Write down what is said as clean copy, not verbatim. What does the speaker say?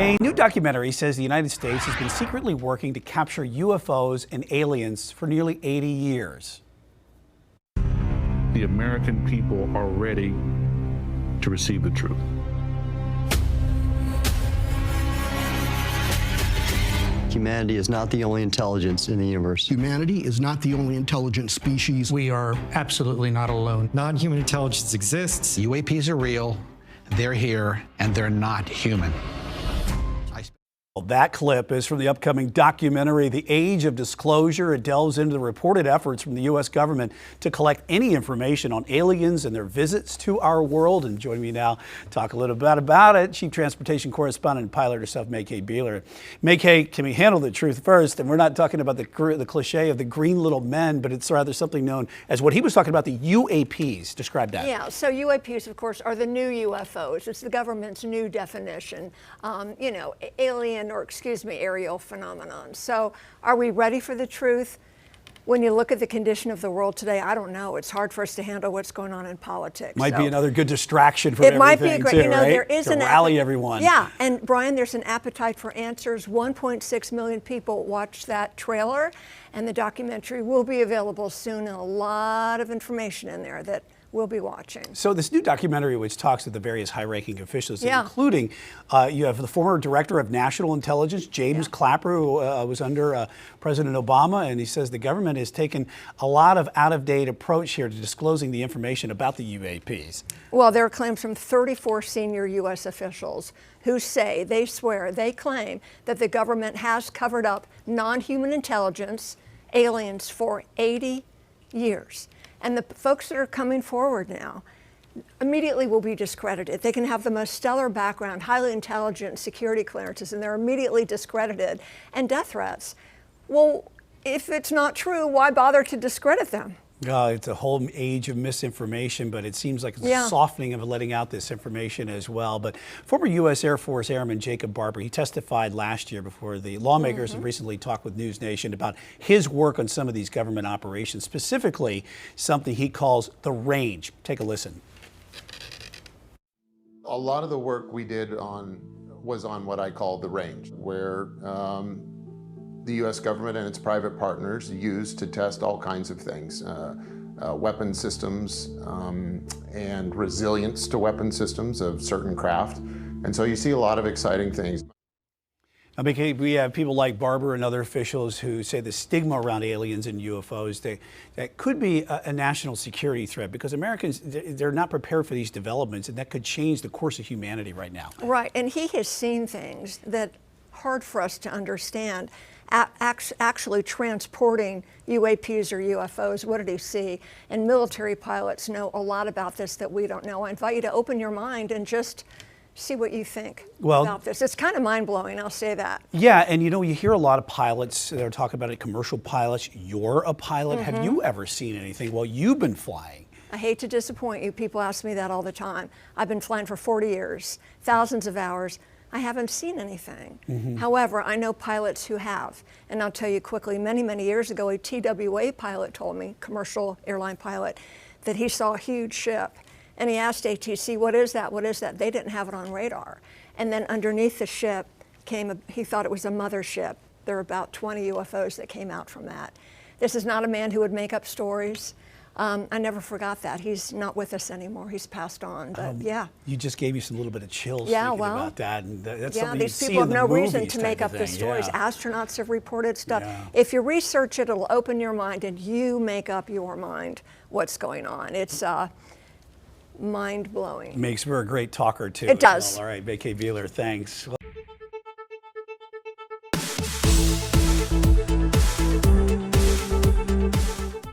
A new documentary says the United States has been secretly working to capture UFOs and aliens for nearly 80 years. The American people are ready to receive the truth. Humanity is not the only intelligence in the universe. Humanity is not the only intelligent species. We are absolutely not alone. Non-human intelligence exists. UAPs are real, they're here, and they're not human. Well, that clip is from the upcoming documentary, The Age of Disclosure. It delves into the reported efforts from the U.S. government to collect any information on aliens and their visits to our world. And joining me now to talk a little bit about it, Chief Transportation Correspondent and pilot herself, May-Kay Beeler. May-Kay, can we handle the truth first? And we're not talking about the cliche of the green little men, but it's rather something known as what he was talking about, the UAPs. Describe that. Yeah, so UAPs, of course, are the new UFOs. It's the government's new definition. Aerial phenomenon. So are we ready for the truth? When you look at the condition of the world today, I don't know. It's hard for us to handle what's going on in politics. Might be another good distraction for everything. It might be a great, too, right? There is to rally everyone. Yeah, and Brian, there's an appetite for answers. 1.6 million people watched that trailer, and the documentary will be available soon, and a lot of information in there that we'll be watching. So this new documentary, which talks to the various high-ranking officials, including you have the former director of national intelligence, James Clapper, who was under President Obama, and he says the government has taken a lot of out-of-date approach here to disclosing the information about the UAPs. Well, there are claims from 34 senior U.S. officials who say, they swear, they claim that the government has covered up non-human intelligence, aliens, for 80 years. And the folks that are coming forward now immediately will be discredited. They can have the most stellar background, highly intelligent security clearances, and they're immediately discredited. And death threats. Well, if it's not true, why bother to discredit them? It's a whole age of misinformation, but it seems like it's a softening of letting out this information as well. But former U.S. Air Force Airman Jacob Barber, he testified last year before the lawmakers have recently talked with News Nation about his work on some of these government operations, specifically something he calls the range. Take a listen. A lot of the work we did was on what I call the range, where the U.S. government and its private partners use to test all kinds of things, weapon systems and resilience to weapon systems of certain craft. And so you see a lot of exciting things. We have people like Barber and other officials who say the stigma around aliens and UFOs, that could be a national security threat because Americans, they're not prepared for these developments, and that could change the course of humanity right now. Right, and he has seen things that hard for us to understand. Actually transporting UAPs or UFOs, what did he see? And military pilots know a lot about this that we don't know. I invite you to open your mind and just see what you think about this. It's kind of mind-blowing, I'll say that. Yeah, and you hear a lot of pilots that are talking about it, commercial pilots. You're a pilot. Have you ever seen anything while you've been flying? I hate to disappoint you. People ask me that all the time. I've been flying for 40 years, thousands of hours. I haven't seen anything. However, I know pilots who have. And I'll tell you quickly, many, many years ago, a TWA pilot told me, commercial airline pilot, that he saw a huge ship. And he asked ATC, what is that? What is that? They didn't have it on radar. And then underneath the ship he thought it was a mothership. There were about 20 UFOs that came out from that. This is not a man who would make up stories. I never forgot that. He's not with us anymore. He's passed on, but You just gave me some little bit of chills thinking about that. And that's something these people have no reason to make up the stories. Astronauts have reported stuff. If you research it, it'll open your mind and you make up your mind what's going on. It's mind-blowing. Makes for a great talker too. It does. All right, May-Kay Beeler, thanks.